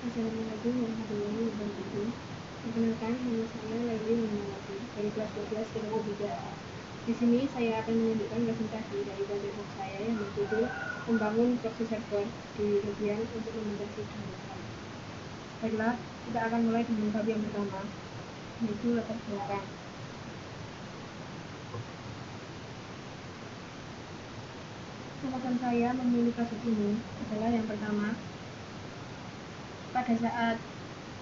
Assalamualaikum warahmatullahi wabarakatuh. Perkenalkan, nama saya Laili Munawati dari kelas 12 Teknologi 3. Di sini saya akan menunjukkan presentasi dari project saya yang berjudul Membangun Proxy Server di Debian untuk membatasi download file. Baiklah, kita akan mulai dengan bab yang pertama, yaitu latar belakang. Alasan saya memilih proyek ini adalah yang pertama, pada saat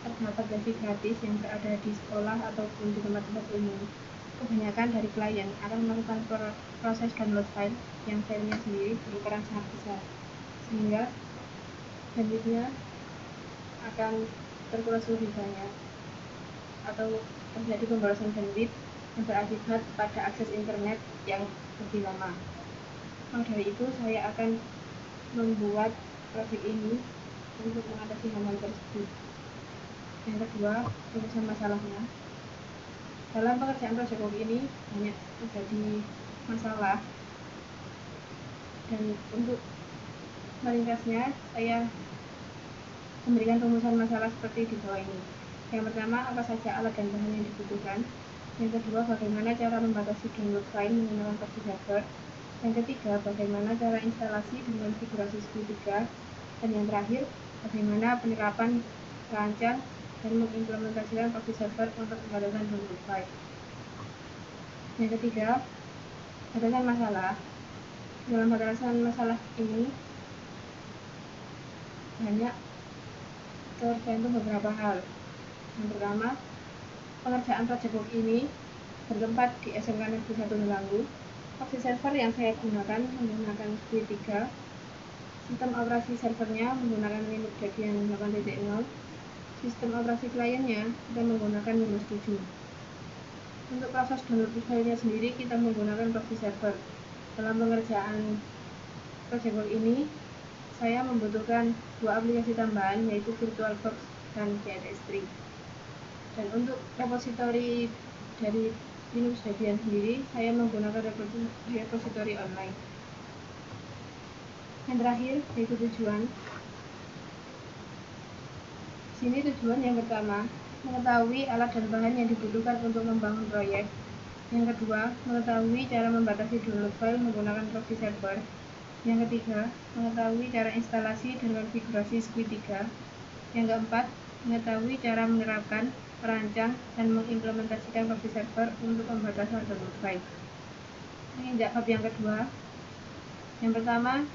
terdapat wifi gratis yang berada di sekolah ataupun di tempat-tempat umum, kebanyakan dari klien akan melakukan proses download file yang filenya sendiri berukuran sangat besar, sehingga bandwidthnya akan terkuras lebih banyak atau terjadi pemborosan bandwidth yang berakibat pada akses internet yang lebih lama. Maka dari itu, saya akan membuat proyek ini untuk mengatasi hal-hal tersebut. Yang kedua, urusan masalahnya. Dalam pengerjaan proyek ini banyak terjadi masalah, dan untuk meringkasnya saya memberikan rumusan masalah seperti di bawah ini. Yang pertama, apa saja alat dan bahan yang dibutuhkan. Yang kedua, bagaimana cara membatasi download file menggunakan proxy server. Yang ketiga, bagaimana cara instalasi dan konfigurasi SQL3. Dan yang terakhir, bagaimana penerapan, rancang, dan mengimplementasikan proxy server untuk pembatasan download file. Yang ketiga, batasan masalah. Dalam batasan masalah ini banyak tergantung beberapa hal. Yang pertama, pengerjaan project ini bertempat di SMK Negeri 1 Delanggu. Proxy server yang saya gunakan menggunakan SQL3. Sistem operasi servernya menggunakan Linux Debian 8.0. Sistem operasi kliennya kita menggunakan Windows 7. Untuk proses download filenya sendiri kita menggunakan proxy server. Dalam pengerjaan project ini saya membutuhkan dua aplikasi tambahan, yaitu VirtualBox dan CSS3. Dan untuk repositori dari Linux Debian sendiri saya menggunakan repositori online. Yang terakhir yaitu tujuan. Sini tujuan yang pertama, mengetahui alat dan bahan yang dibutuhkan untuk membangun proyek. Yang kedua, mengetahui cara membatasi download file menggunakan proxy server. Yang ketiga, mengetahui cara instalasi dan konfigurasi SQL3. Yang keempat, mengetahui cara menerapkan, merancang, dan mengimplementasikan proxy server untuk pembatasan download file. Menginjak bab yang kedua. Yang pertama,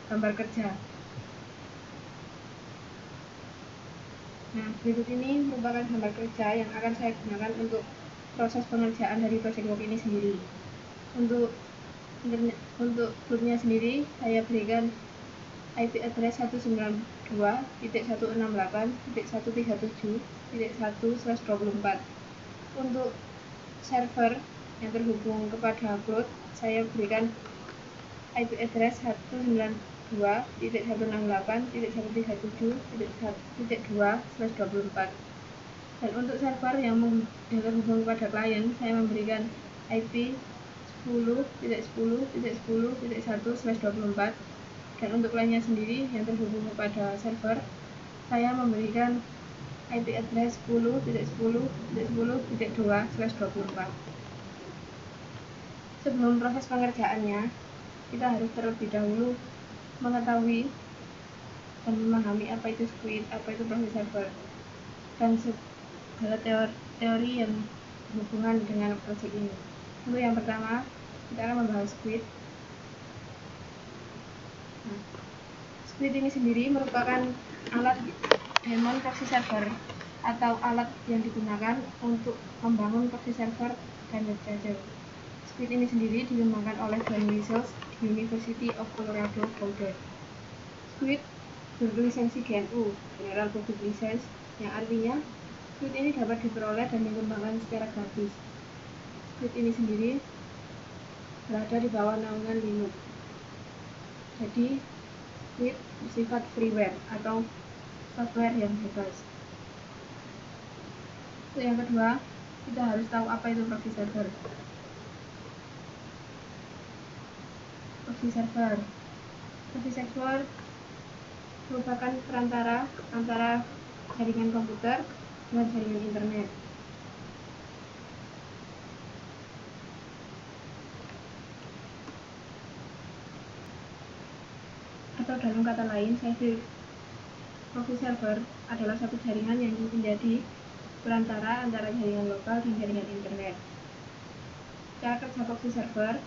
gambar kerja. Nah, berikut ini merupakan gambar kerja yang akan saya gunakan untuk proses pengerjaan dari project work ini sendiri. Untuk grupnya sendiri saya berikan IP address 192.168.137.1/24. Untuk server yang terhubung kepada cloud saya berikan IP address 192.168.137.2/24. Dan untuk server yang terhubung kepada klien saya memberikan IP 10.10.10.1/24. Dan untuk kliennya sendiri yang terhubung kepada server saya memberikan IP address 10.10.10.2/24. Sebelum proses pengerjaannya, kita harus terlebih dahulu mengetahui dan memahami apa itu SQL, apa itu proxy server, dan segala teori yang berhubungan dengan proyek ini. Untuk yang pertama, kita akan membahas SQL. Nah, SQL ini sendiri merupakan alat daemon proxy server atau alat yang digunakan untuk membangun proxy server dan web browser. SQL ini sendiri dikembangkan oleh Glenn Wessels di University of Colorado Boulder. SQL berlisensi GNU, General Public License, yang artinya SQL ini dapat diperoleh dan dikembangkan secara gratis. SQL ini sendiri berada di bawah naungan Linux. Jadi, SQL bersifat freeware atau software yang bebas. Untuk yang kedua, kita harus tahu apa itu proxy server. Proxy server merupakan perantara antara jaringan komputer dengan jaringan internet. Atau dalam kata lain, proxy server adalah satu jaringan yang menjadi perantara antara jaringan lokal dan jaringan internet. Cara kerja proxy server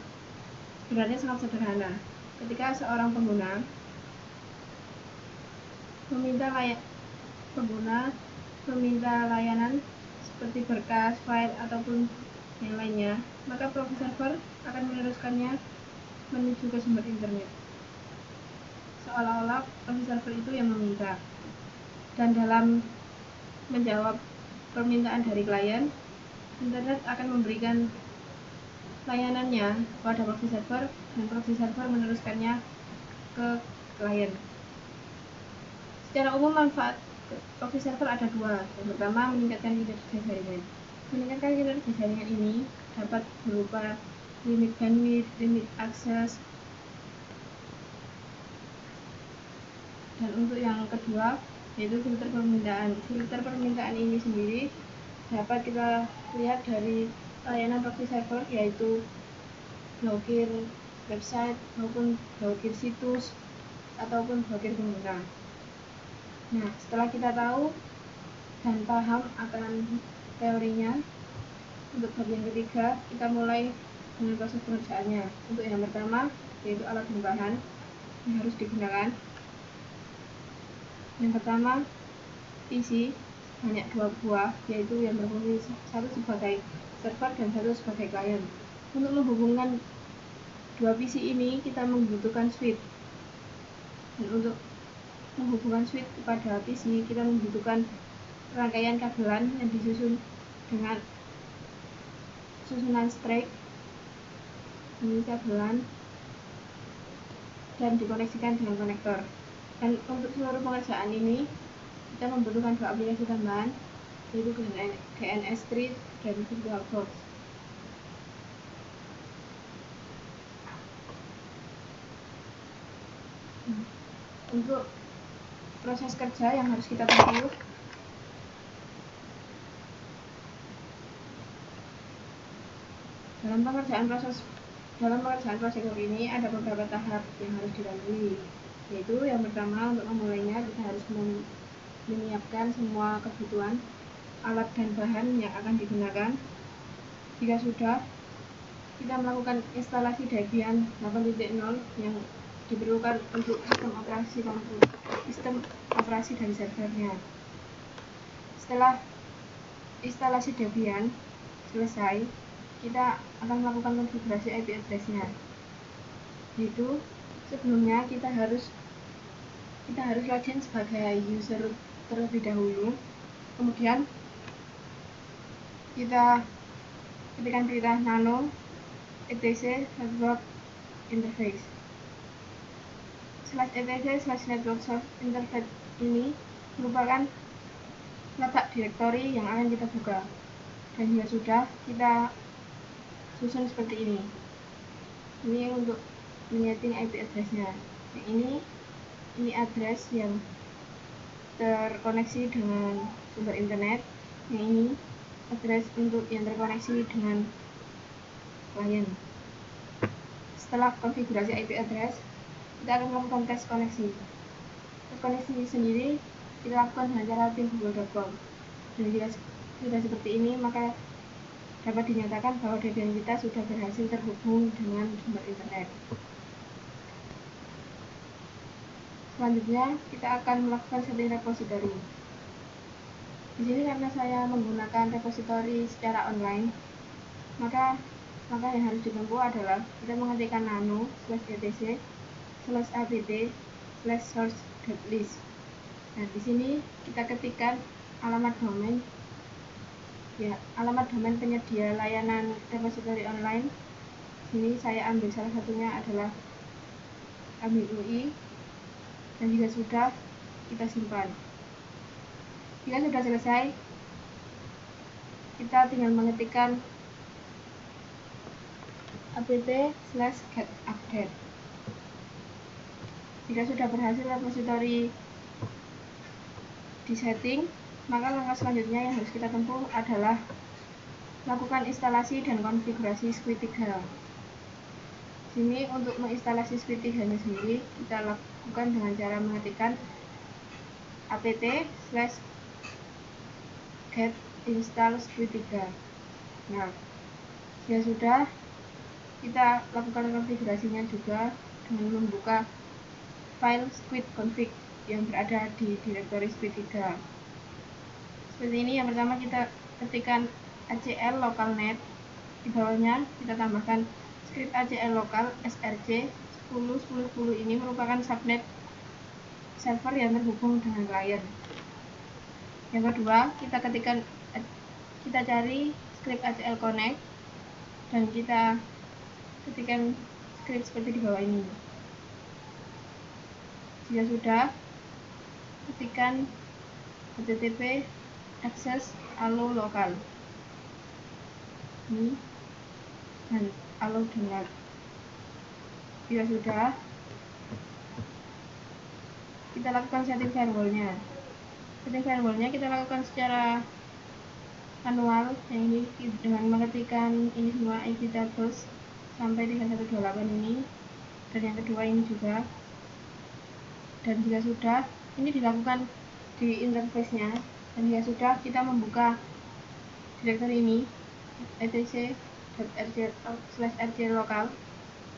sebenarnya sangat sederhana. Ketika seorang pengguna meminta layanan seperti berkas, file, ataupun yang lainnya, maka proxy server akan meneruskannya menuju ke sumber internet. Seolah-olah proxy server itu yang meminta. Dan dalam menjawab permintaan dari klien, internet akan memberikan layanannya kepada proxy server dan proxy server meneruskannya ke klien. Secara umum manfaat proxy server ada dua. Yang pertama, meningkatkan kinerja jaringan. Meningkatkan kinerja jaringan ini dapat berupa limit bandwidth, limit akses. Dan untuk yang kedua, yaitu filter permintaan. Filter permintaan ini sendiri dapat kita lihat dari layanan proxy server, yaitu blokir website maupun blokir situs ataupun blokir pengguna. Nah, setelah kita tahu dan paham akan teorinya, untuk bagian ketiga kita mulai dengan proses pengerjaannya. Untuk yang pertama, yaitu alat dan bahan yang harus digunakan. Yang pertama, PC banyak 2 buah, yaitu yang berfungsi satu sebagai server dan satu sebagai klien. Untuk menghubungkan 2 PC ini kita membutuhkan switch. Dan untuk menghubungkan switch kepada PC kita membutuhkan rangkaian kabelan yang disusun dengan susunan strike ini kabelan dan dikoneksikan dengan konektor. Dan untuk seluruh pengerjaan ini kita membutuhkan 2 aplikasi tambahan, yaitu DNS Street dan VirtualBox. Untuk proses kerja yang harus kita tempuh, dalam pengerjaan prosedur ini ada beberapa tahap yang harus dilalui, yaitu yang pertama, untuk memulainya kita harus menyiapkan semua kebutuhan alat dan bahan yang akan digunakan. Jika sudah, kita melakukan instalasi Debian 8.0 yang diperlukan untuk sistem operasi dari servernya. Setelah instalasi Debian selesai, kita akan melakukan konfigurasi IP address-nya. Yaitu sebelumnya kita harus login sebagai user terlebih dahulu. Kemudian kita ketikkan perintah nano etc network interface /etc/network interface ini merupakan letak direktori yang akan kita buka. Dan jika sudah, kita susun seperti ini. Ini untuk menyeting IP address-nya. Ini address yang terkoneksi dengan sumber internet. Yang ini address untuk yang terkoneksi dengan klien. Setelah konfigurasi IP address, kita akan melakukan tes koneksi. Tes koneksi sendiri kita lakukan dengan cara ping google.com. Dan jika sudah seperti ini, maka dapat dinyatakan bahwa Debian kita sudah berhasil terhubung dengan sumber internet. Selanjutnya, kita akan melakukan setting repository. Di sini karena saya menggunakan repository secara online, maka yang harus ditempuh adalah kita mengetikkan nano /etc/apt/source.list. Nah, di sini kita ketikkan alamat domain penyedia layanan repository online. Sini saya ambil salah satunya adalah UI, dan jika sudah, kita simpan. Jika sudah selesai, kita tinggal mengetikkan apt/get update. Jika sudah berhasil repository di setting, maka langkah selanjutnya yang harus kita tempuh adalah lakukan instalasi dan konfigurasi Squid 3. Sini untuk menginstalasi Squid 3-nya sendiri kita lakukan dengan cara mengetikkan apt/get install Squid 3. Nah, jika sudah, kita lakukan konfigurasinya juga dengan membuka file squid config yang berada di direktori Squid 3. Seperti ini. Yang pertama kita ketikkan acl localnet, di bawahnya kita tambahkan script acl local src 10.10.10. Ini merupakan subnet server yang terhubung dengan klien. Yang kedua, kita cari script acl connect dan kita ketikkan script seperti di bawah ini. Jika sudah, ketikkan http access allow local ini dan allow download. Jika sudah, kita lakukan setting firewallnya. Setting firewallnya kita lakukan secara manual, yang ini dengan mengetikkan ini semua IP tables sampai 3128 ini, dan yang kedua ini juga. Dan jika sudah, ini dilakukan di interface-nya. Dan jika sudah, kita membuka direktori ini etc.rc/rc lokal.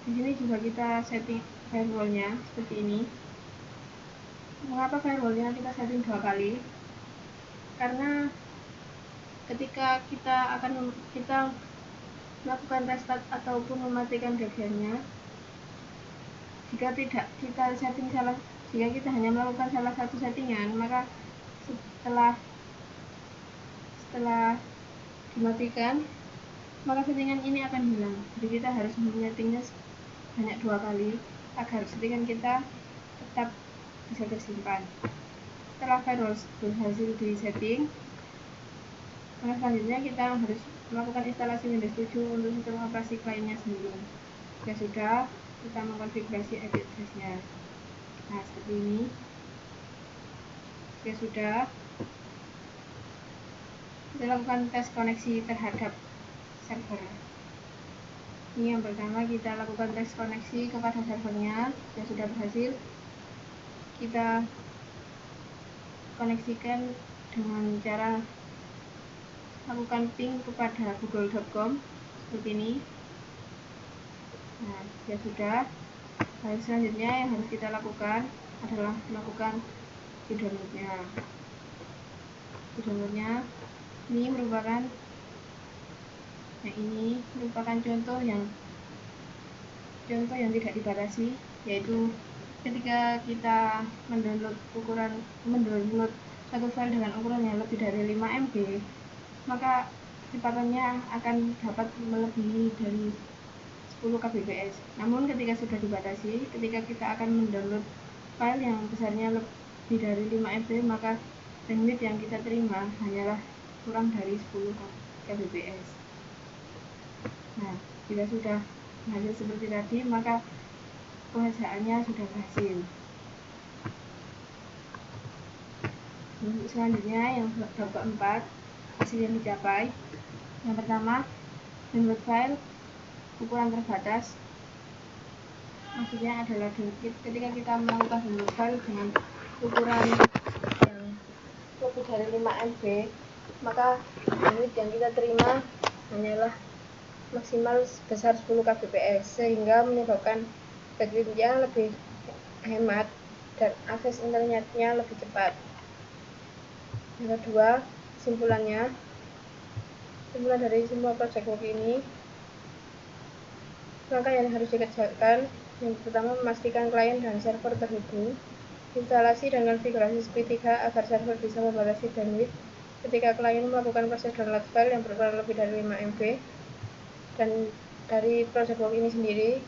Di sini juga kita setting firewall-nya seperti ini. Mengapa firewall-nya kita setting 2 kali? Karena ketika kita melakukan restart ataupun mematikan Debian-nya, jika kita hanya melakukan salah satu settingan, maka setelah dimatikan, maka settingan ini akan hilang. Jadi kita harus menyetingnya banyak 2 kali agar settingan kita tetap bisa tersimpan. Setelah firewall berhasil di setting, maka selanjutnya kita harus melakukan instalasi Windows 7 untuk sistem operasi kliennya sendiri. Jika sudah, kita mengkonfigurasi IP address-nya. Nah, seperti ini. Jika sudah, kita lakukan tes koneksi terhadap server. Ini yang pertama, kita lakukan tes koneksi kepada servernya. Jika sudah berhasil, kita koneksikan dengan cara lakukan ping kepada google.com seperti ini. Nah, jika sudah, hal selanjutnya yang harus kita lakukan adalah melakukan download-nya. Download-nya ini merupakan contoh yang tidak dibatasi, yaitu ketika kita mendownload satu file dengan ukuran yang lebih dari 5 MB, maka kecepatannya akan dapat melebihi dari 10 kbps. Namun ketika sudah dibatasi, ketika kita akan mendownload file yang besarnya lebih dari 5 MB, maka bandwidth yang kita terima hanyalah kurang dari 10 kbps. Nah, jika sudah berhasil seperti tadi, maka pengerjaannya sudah berhasil. Selanjutnya yang bab keempat, hasil yang dicapai. Yang pertama, download file ukuran terbatas. Maksudnya adalah ketika kita melakukan download file dengan ukuran yang lebih dari 5 MB, maka bandwidth yang kita terima hanyalah maksimal sebesar 10 kbps, sehingga menyebabkan bandwidth-nya lebih hemat dan akses internetnya lebih cepat. Yang kedua, simpulan dari semua project work ini, langkah yang harus dikerjakan. Yang pertama, memastikan klien dan server terhubung. Instalasi dan konfigurasi Squid 3 agar server bisa membatasi bandwidth ketika klien melakukan proses download file yang berukuran lebih dari 5 MB. Dan dari project work ini sendiri,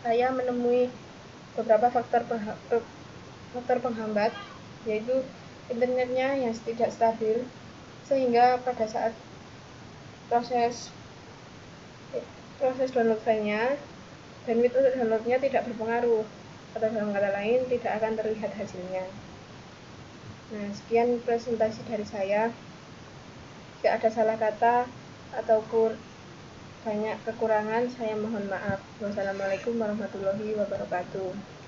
saya menemui beberapa faktor penghambat, yaitu internetnya yang tidak stabil, sehingga pada saat proses download filenya, bandwidth untuk downloadnya tidak berpengaruh, atau dalam kata lain tidak akan terlihat hasilnya. Nah, sekian presentasi dari saya. Jika ada salah kata ataupun banyak kekurangan, saya mohon maaf. Wassalamualaikum warahmatullahi wabarakatuh.